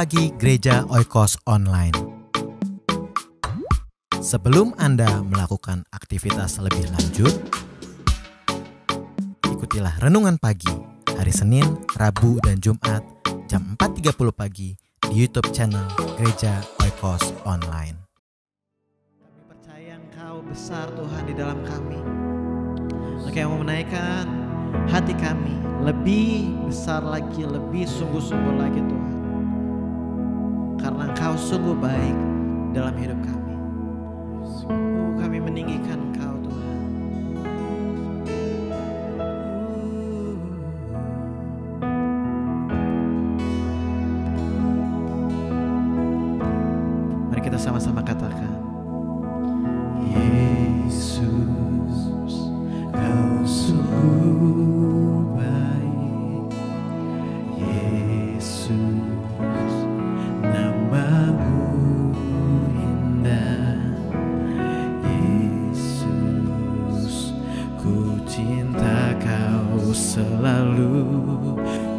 Pagi Gereja Oikos Online. Sebelum Anda melakukan aktivitas lebih lanjut, ikutilah Renungan Pagi hari Senin, Rabu, dan Jumat jam 4.30 pagi di YouTube channel Gereja Oikos Online. Kami percaya Engkau besar Tuhan di dalam kami. Engkau yang mau menaikkan hati kami lebih besar lagi, lebih sungguh-sungguh lagi Tuhan. Karena Engkau sungguh baik dalam hidup kami. Kami meninggikan Engkau Tuhan. Mari kita sama-sama katakan, Yesus, Kau sungguh baik. Yesus, namamu indah. Yesus, ku cinta Kau selalu.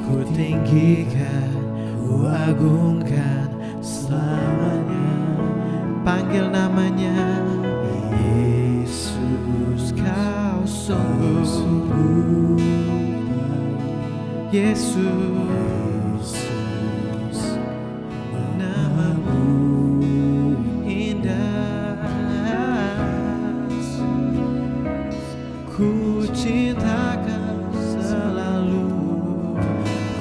Ku tinggikan, ku agungkan selamanya. Panggil namanya, Yesus, Kau sungguh baik. Yesus, namamu indah. Ku cinta Kau selalu.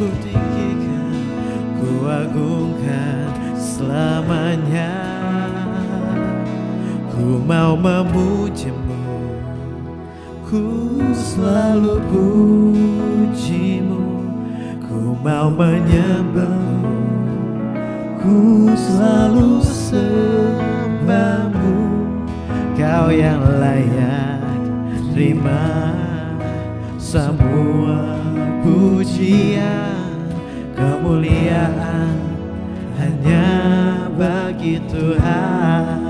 Ku tinggikan, ku agungkan selamanya. Ku mau memujimu, ku selalu pujimu. Ku mau menyembahmu, ku selalu sembahmu. Kau yang layak terima semua pujian, kemuliaan hanya bagi Tuhan.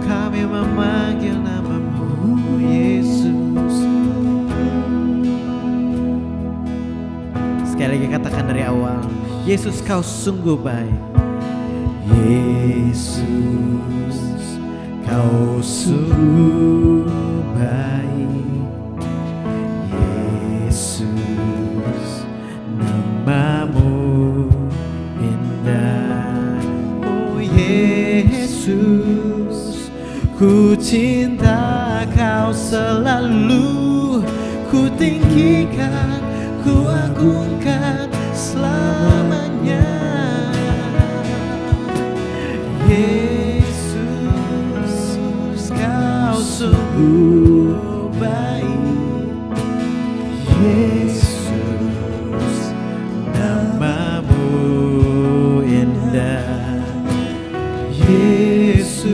Kami memanggil namamu, Yesus. Sekali lagi katakan dari awal, Yesus, Kau sungguh baik. Yesus, Kau sungguh baik. Yesus, namamu indah. Oh Yesus, ku cinta Kau selalu. Ku tinggikan, ku agungkan selamanya. Yesus, Kau sungguh baik. Yesus, namamu indah. Yesus,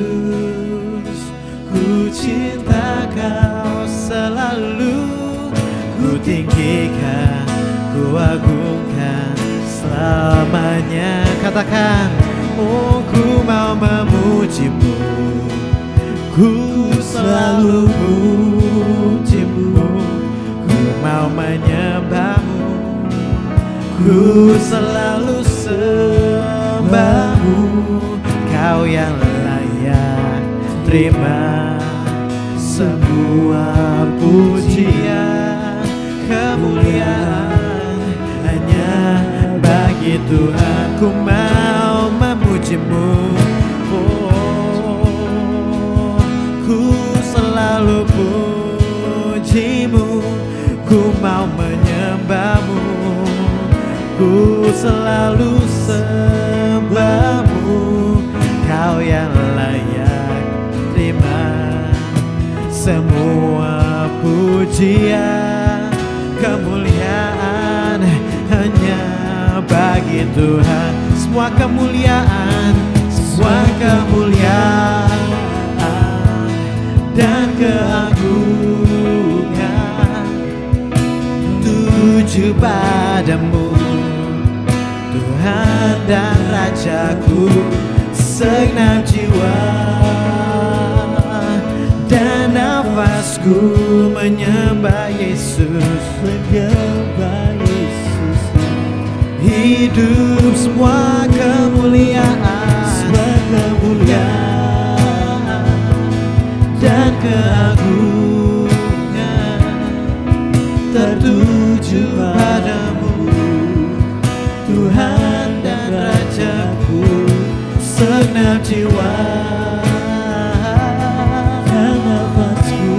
ku cinta Kau selalu. Ku tinggikan, ku agungkan selamanya. Katakan, oh ku mau memujimu, ku selalu pujimu. Ku mau menyembahmu, ku selalu sembahmu. Kau yang layak terima semua pujian, kemuliaan hanya bagi Tuhan. Ku mau memujimu, oh, ku selalu pujimu. Ku mau menyembahmu, ku selalu sembahmu. Kau yang layak terima semua pujian, kemuliaan hanya bagi Tuhan. Semua kemuliaan, semua kemuliaan dan keagungan tuju padamu, Tuhan dan Rajaku. Segenap jiwa dan nafasku menyembah Yesus, menyembah Yesus. hidup semua kemuliaan dan keagungan tertuju padamu, Tuhan dan Rajaku. Segenap jiwa dan nafasku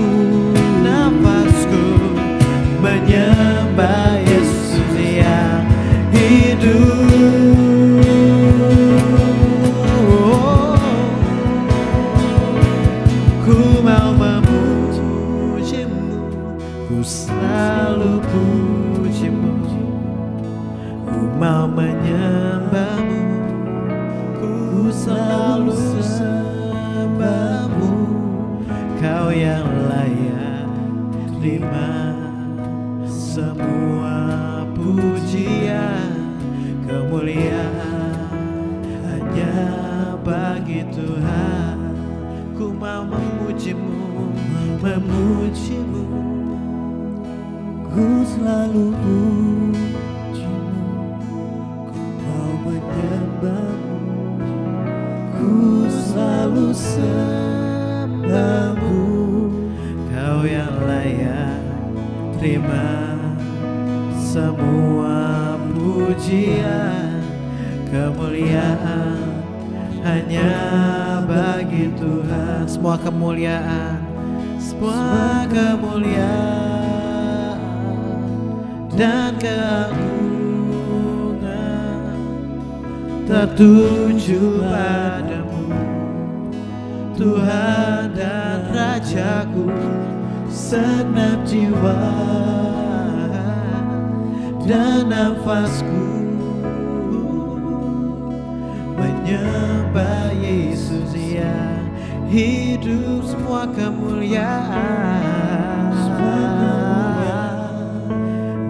menyembah Yesus yang hidup. Ku mau memujimu, ku selalu pujimu. Ku mau menyembahmu, ku selalu sembahmu. Kau yang layak terima semua pujian, kemuliaan hanya bagi Tuhan. Ku mau memujimu, memujimu. Ku selalu pujimu, ku mau menyembahmu, ku selalu sembahmu. Kau yang layak terima semua pujian, kemuliaan hanya bagi Tuhan. Semua kemuliaan, semua kemuliaan dan keagungan tertuju padamu, Tuhan dan Rajaku. Segenap jiwa dan nafasku menyembah Yesus yang hidup. Semua kemuliaan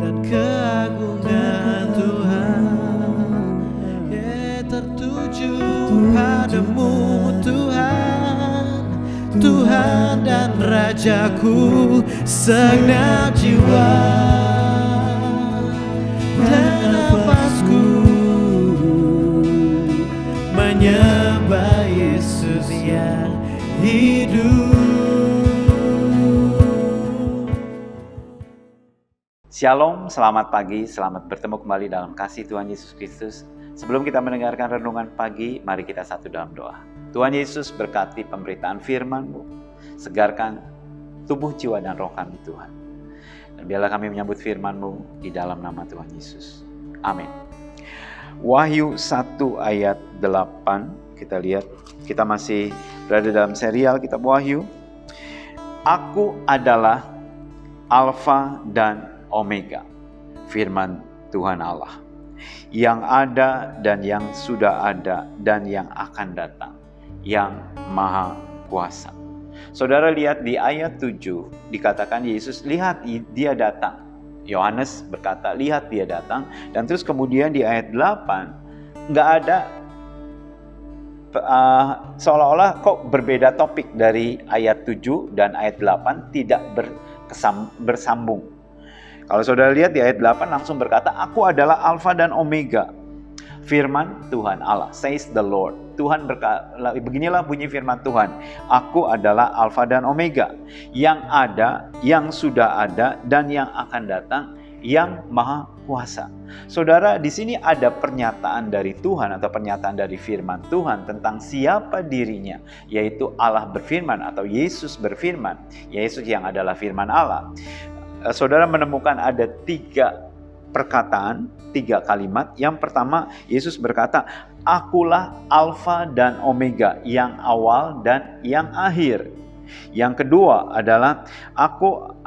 dan keagungan Tuhan tertuju padamu, Tuhan, Tuhan dan Rajaku. Segenap jiwa dan nafasku menyembah Yesus yang hidup. Shalom, selamat pagi, selamat bertemu kembali dalam kasih Tuhan Yesus Kristus. Sebelum kita mendengarkan renungan pagi, mari kita satu dalam doa. Tuhan Yesus, berkati pemberitaan firman-Mu, segarkan tubuh, jiwa, dan roh kami Tuhan. Dan biarlah kami menyambut firman-Mu di dalam nama Tuhan Yesus. Amin. Wahyu 1 ayat 8, kita lihat, kita masih berada dalam serial kitab Wahyu. Aku adalah Alfa dan Omega, firman Tuhan Allah, yang ada dan yang sudah ada dan yang akan datang, yang Maha Kuasa. Saudara lihat di ayat 7 dikatakan Yesus, lihat dia datang. Yohanes berkata, lihat dia datang. Dan terus kemudian di ayat 8 nggak ada, seolah-olah kok berbeda topik dari ayat 7 dan ayat 8 tidak bersambung. Kalau saudara lihat di ayat 8 langsung berkata, aku adalah Alfa dan Omega, firman Tuhan Allah, says the Lord. Tuhan berkata, beginilah bunyi firman Tuhan, aku adalah Alfa dan Omega, yang ada, yang sudah ada, dan yang akan datang, yang Maha Kuasa. Saudara, di sini ada pernyataan dari Tuhan atau pernyataan dari firman Tuhan tentang siapa dirinya, yaitu Allah berfirman atau Yesus berfirman, Yesus yang adalah firman Allah. Saudara menemukan ada 3 perkataan, 3 kalimat. Yang pertama, Yesus berkata, akulah Alfa dan Omega, yang awal dan yang akhir. Yang kedua adalah,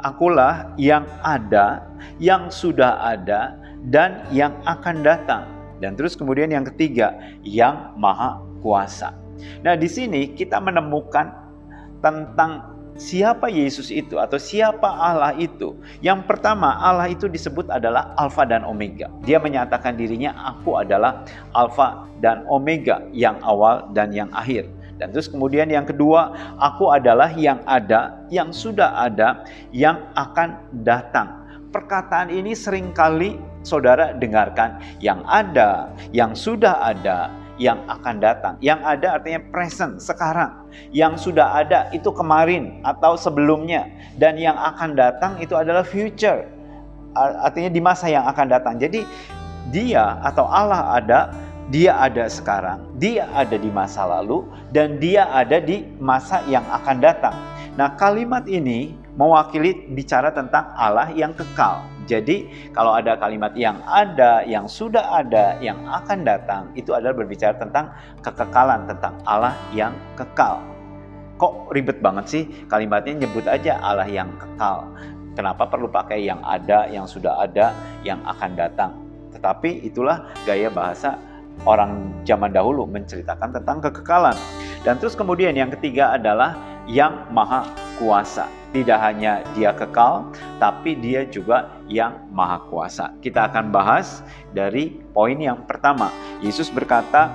akulah yang ada, yang sudah ada, dan yang akan datang. Dan terus kemudian yang ketiga, yang Maha Kuasa. Nah, di sini kita menemukan tentang siapa Yesus itu atau siapa Allah itu. Yang pertama, Allah itu disebut adalah Alfa dan Omega. Dia menyatakan dirinya, aku adalah Alfa dan Omega, yang awal dan yang akhir. Dan terus kemudian yang kedua, aku adalah yang ada, yang sudah ada, yang akan datang. Perkataan ini seringkali saudara dengarkan yang ada, yang sudah ada, yang akan datang. Yang ada artinya present, sekarang. Yang sudah ada itu kemarin atau sebelumnya. Dan yang akan datang itu adalah future. Artinya di masa yang akan datang. Jadi dia atau Allah ada, dia ada sekarang, dia ada di masa lalu, dan dia ada di masa yang akan datang. Nah, kalimat ini mewakili bicara tentang Allah yang kekal. Jadi kalau ada kalimat yang ada, yang sudah ada, yang akan datang, itu adalah berbicara tentang kekekalan, tentang Allah yang kekal. Kok ribet banget sih kalimatnya, nyebut aja Allah yang kekal. Kenapa perlu pakai yang ada, yang sudah ada, yang akan datang? Tetapi itulah gaya bahasa orang zaman dahulu menceritakan tentang kekekalan. Dan terus kemudian yang ketiga adalah yang maha kuasa. Tidak hanya dia kekal, tapi dia juga yang maha kuasa. Kita akan bahas dari poin yang pertama. Yesus berkata,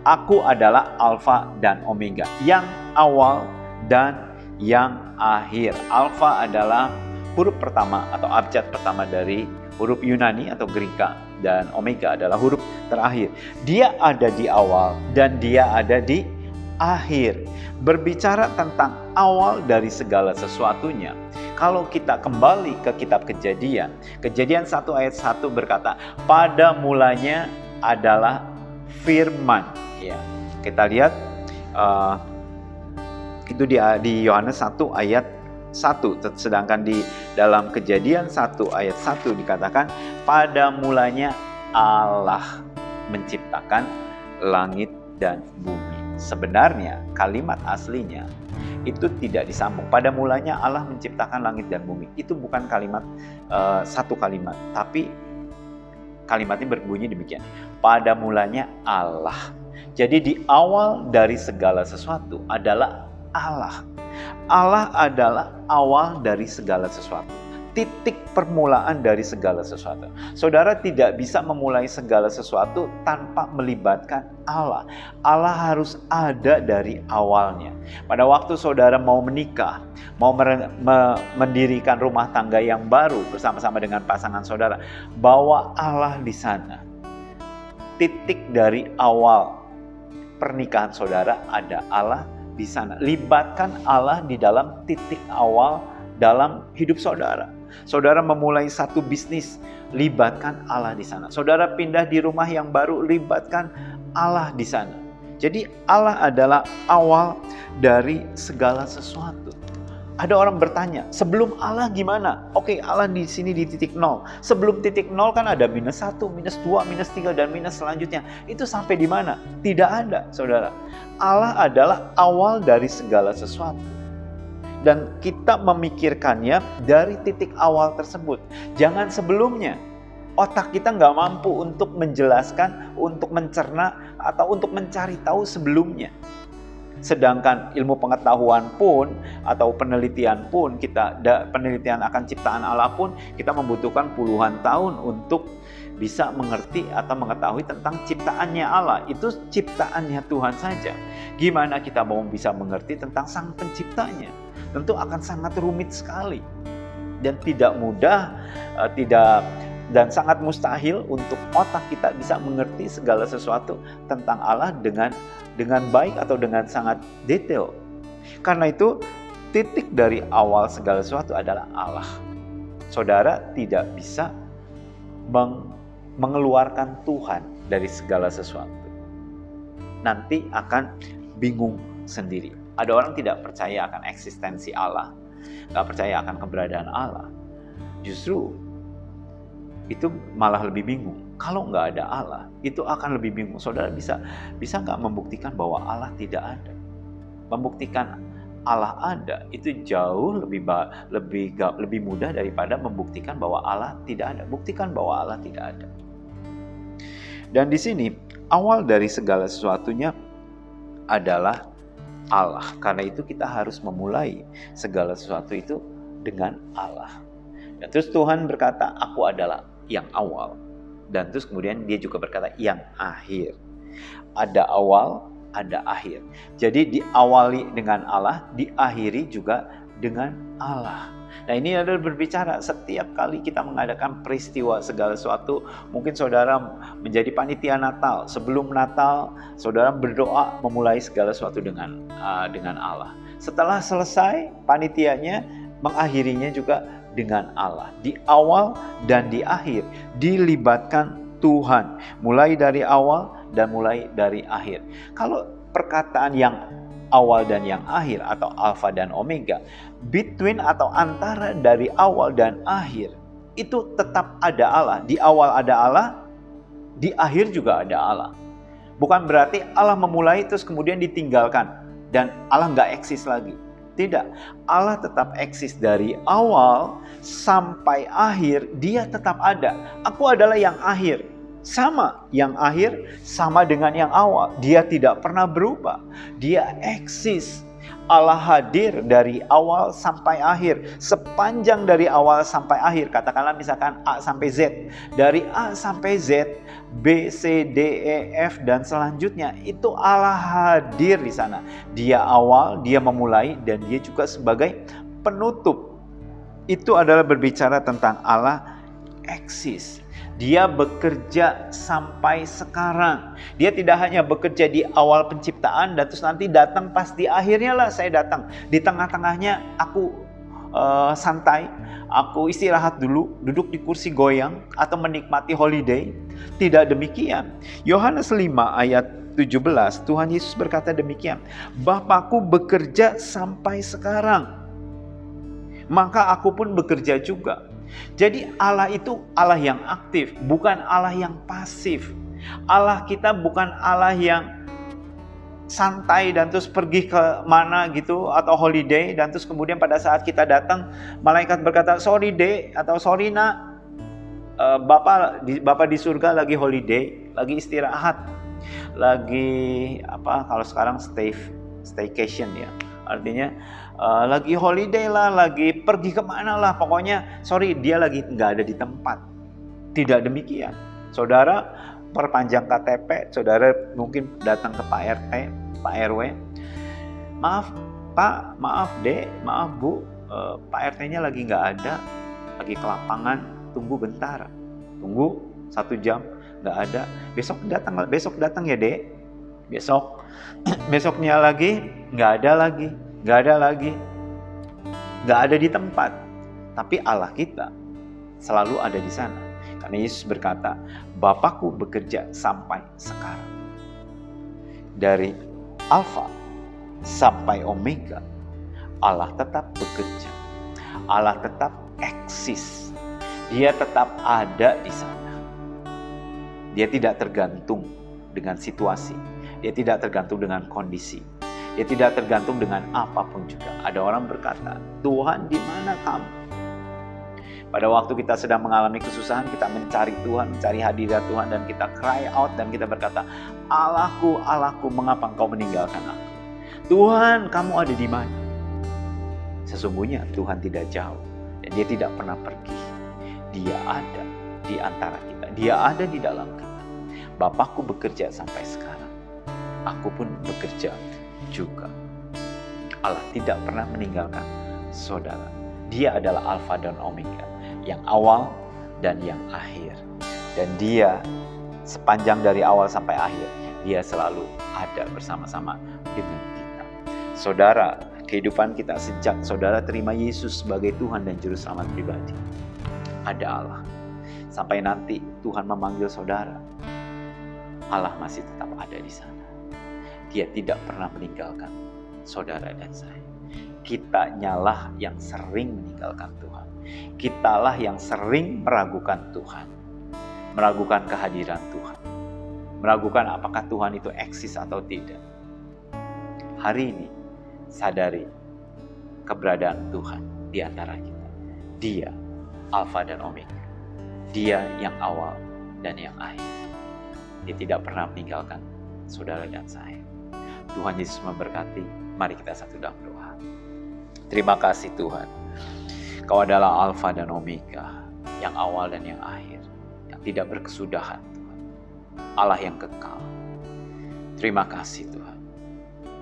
aku adalah Alfa dan Omega, yang awal dan yang akhir. Alfa adalah huruf pertama atau abjad pertama dari huruf Yunani atau Greka, dan Omega adalah huruf terakhir. Dia ada di awal dan dia ada di akhir. Berbicara tentang awal dari segala sesuatunya. Kalau kita kembali ke kitab Kejadian, Kejadian 1 ayat 1 berkata, pada mulanya adalah firman. Ya, kita lihat itu di Yohanes 1 ayat 1, sedangkan di dalam Kejadian 1 ayat 1 dikatakan, pada mulanya Allah menciptakan langit dan bumi. Sebenarnya kalimat aslinya itu tidak disambung. Pada mulanya Allah menciptakan langit dan bumi. Itu bukan kalimat satu kalimat, tapi kalimatnya berbunyi demikian. Pada mulanya Allah. Jadi di awal dari segala sesuatu adalah Allah. Allah adalah awal dari segala sesuatu. Titik permulaan dari segala sesuatu. Saudara tidak bisa memulai segala sesuatu tanpa melibatkan Allah. Allah harus ada dari awalnya. Pada waktu saudara mau menikah, mau mendirikan rumah tangga yang baru bersama-sama dengan pasangan saudara, bawa Allah di sana. Titik dari awal pernikahan saudara ada Allah di sana. Libatkan Allah di dalam titik awal dalam hidup saudara. Saudara memulai satu bisnis, libatkan Allah di sana. Saudara pindah di rumah yang baru, libatkan Allah di sana. Jadi Allah adalah awal dari segala sesuatu. Ada orang bertanya, sebelum Allah gimana? Oke, Allah di sini di titik 0. Sebelum titik 0 kan ada minus 1, minus 2, minus 3, dan minus selanjutnya. Itu sampai di mana? Tidak ada, saudara. Allah adalah awal dari segala sesuatu. Dan kita memikirkannya dari titik awal tersebut. Jangan sebelumnya. Otak kita nggak mampu untuk menjelaskan, untuk mencerna, atau untuk mencari tahu sebelumnya. Sedangkan ilmu pengetahuan pun, atau penelitian pun, penelitian akan ciptaan Allah pun, kita membutuhkan puluhan tahun untuk bisa mengerti atau mengetahui tentang ciptaannya Allah. Itu ciptaannya Tuhan saja. Gimana kita mau bisa mengerti tentang Sang Penciptanya? Tentu akan sangat rumit sekali dan tidak mudah, dan sangat mustahil untuk otak kita bisa mengerti segala sesuatu tentang Allah dengan baik atau dengan sangat detail. Karena itu titik dari awal segala sesuatu adalah Allah. Saudara tidak bisa mengeluarkan Tuhan dari segala sesuatu. Nanti akan bingung sendiri. Ada orang tidak percaya akan eksistensi Allah, nggak percaya akan keberadaan Allah. Justru itu malah lebih bingung. Kalau nggak ada Allah, itu akan lebih bingung. Saudara bisa nggak membuktikan bahwa Allah tidak ada? Membuktikan Allah ada itu jauh lebih mudah daripada membuktikan bahwa Allah tidak ada. Buktikan bahwa Allah tidak ada. Dan di sini awal dari segala sesuatunya adalah Allah. Karena itu kita harus memulai segala sesuatu itu dengan Allah. Dan terus Tuhan berkata, aku adalah yang awal. Dan terus kemudian dia juga berkata yang akhir. Ada awal, ada akhir. Jadi diawali dengan Allah, diakhiri juga dengan Allah. Nah, ini adalah berbicara setiap kali kita mengadakan peristiwa segala sesuatu. Mungkin saudara menjadi panitia Natal. Sebelum Natal, saudara berdoa memulai segala sesuatu dengan Allah. Setelah selesai, panitianya mengakhirinya juga dengan Allah. Di awal dan di akhir dilibatkan Tuhan. Mulai dari awal dan mulai dari akhir. Kalau perkataan yang awal dan yang akhir atau alfa dan omega, between atau antara dari awal dan akhir, itu tetap ada Allah. Di awal ada Allah, di akhir juga ada Allah. Bukan berarti Allah memulai terus kemudian ditinggalkan dan Allah nggak eksis lagi. Tidak, Allah tetap eksis dari awal sampai akhir, dia tetap ada. Aku adalah yang akhir. Sama, yang akhir sama dengan yang awal. Dia tidak pernah berubah. Dia eksis. Allah hadir dari awal sampai akhir. Sepanjang dari awal sampai akhir. Katakanlah misalkan A sampai Z. Dari A sampai Z, B, C, D, E, F, dan selanjutnya. Itu Allah hadir di sana. Dia awal, dia memulai, dan dia juga sebagai penutup. Itu adalah berbicara tentang Allah eksis. Dia bekerja sampai sekarang. Dia tidak hanya bekerja di awal penciptaan dan terus nanti datang pas di akhirnya lah saya datang. Di tengah-tengahnya aku santai, aku istirahat dulu, duduk di kursi goyang atau menikmati holiday. Tidak demikian. Yohanes 5 ayat 17, Tuhan Yesus berkata demikian. Bapakku bekerja sampai sekarang, maka aku pun bekerja juga. Jadi Allah itu Allah yang aktif, bukan Allah yang pasif. Allah kita bukan Allah yang santai dan terus pergi ke mana gitu atau holiday dan terus kemudian pada saat kita datang malaikat berkata sorry dek atau sorry nak, Bapak di surga lagi holiday, lagi istirahat, lagi apa kalau sekarang staycation ya. Artinya lagi holiday lah, lagi pergi kemana lah. Pokoknya sorry dia lagi nggak ada di tempat. Tidak demikian. Saudara perpanjang KTP, saudara mungkin datang ke Pak RT, Pak RW. Maaf Pak, maaf Dek, maaf Bu, Pak RT-nya lagi nggak ada, lagi ke lapangan, tunggu bentar. Tunggu 1 jam, nggak ada. Besok datang ya Dek. Besoknya lagi nggak ada lagi, nggak ada di tempat. Tapi Allah kita selalu ada di sana. Karena Yesus berkata, Bapakku bekerja sampai sekarang. Dari Alfa sampai Omega, Allah tetap bekerja. Allah tetap eksis. Dia tetap ada di sana. Dia tidak tergantung dengan situasi. Dia tidak tergantung dengan kondisi. Dia tidak tergantung dengan apapun juga. Ada orang berkata, Tuhan di mana kamu? Pada waktu kita sedang mengalami kesusahan, kita mencari Tuhan, mencari hadirat Tuhan, dan kita cry out dan kita berkata, Allahku, Allahku, mengapa engkau meninggalkan aku? Tuhan, kamu ada di mana? Sesungguhnya Tuhan tidak jauh dan dia tidak pernah pergi. Dia ada di antara kita. Dia ada di dalam kita. Bapakku bekerja sampai sekarang. Aku pun bekerja juga. Allah tidak pernah meninggalkan saudara. Dia adalah Alfa dan Omega, yang awal dan yang akhir. Dan dia sepanjang dari awal sampai akhir, dia selalu ada bersama-sama dengan kita. Saudara, kehidupan kita sejak saudara terima Yesus sebagai Tuhan dan Juru Selamat pribadi, ada Allah. Sampai nanti Tuhan memanggil saudara, Allah masih tetap ada di sana. Dia tidak pernah meninggalkan saudara dan saya. Kita nyalah yang sering meninggalkan Tuhan. Kitalah yang sering meragukan Tuhan. Meragukan kehadiran Tuhan. Meragukan apakah Tuhan itu eksis atau tidak. Hari ini sadari keberadaan Tuhan di antara kita. Dia Alfa dan Omega. Dia yang awal dan yang akhir. Dia tidak pernah meninggalkan saudara dan saya. Tuhan Yesus memberkati. Mari kita satu dalam doa. Terima kasih Tuhan. Kau adalah Alfa dan Omega, yang awal dan yang akhir, yang tidak berkesudahan Tuhan. Allah yang kekal. Terima kasih Tuhan.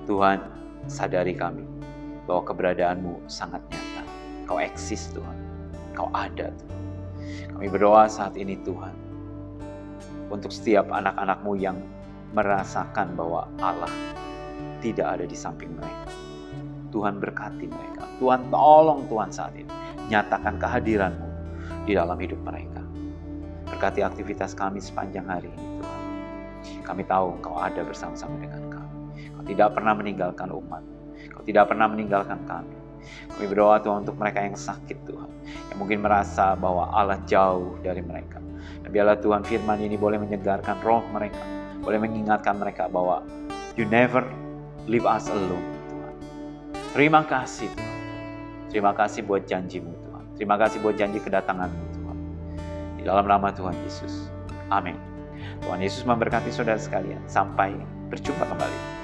Tuhan, sadari kami bahwa keberadaanmu sangat nyata. Kau eksis Tuhan, Kau ada Tuhan. Kami berdoa saat ini Tuhan, untuk setiap anak-anak-Mu yang merasakan bahwa Allah tidak ada di samping mereka. Tuhan berkati mereka. Tuhan tolong Tuhan saat ini. Nyatakan kehadiran-Mu di dalam hidup mereka. Berkati aktivitas kami sepanjang hari ini Tuhan. Kami tahu Engkau ada bersama-sama dengan kami. Kau tidak pernah meninggalkan umat. Kau tidak pernah meninggalkan kami. Kami berdoa Tuhan untuk mereka yang sakit Tuhan. Yang mungkin merasa bahwa Allah jauh dari mereka. Dan biarlah Tuhan firman ini boleh menyegarkan roh mereka. Boleh mengingatkan mereka bahwa you never leave us alone Tuhan. Terima kasih Tuhan. Terima kasih buat janji-Mu Tuhan. Terima kasih buat janji kedatangan-Mu Tuhan. Di dalam nama Tuhan Yesus. Amin. Tuhan Yesus memberkati saudara sekalian. Sampai berjumpa kembali.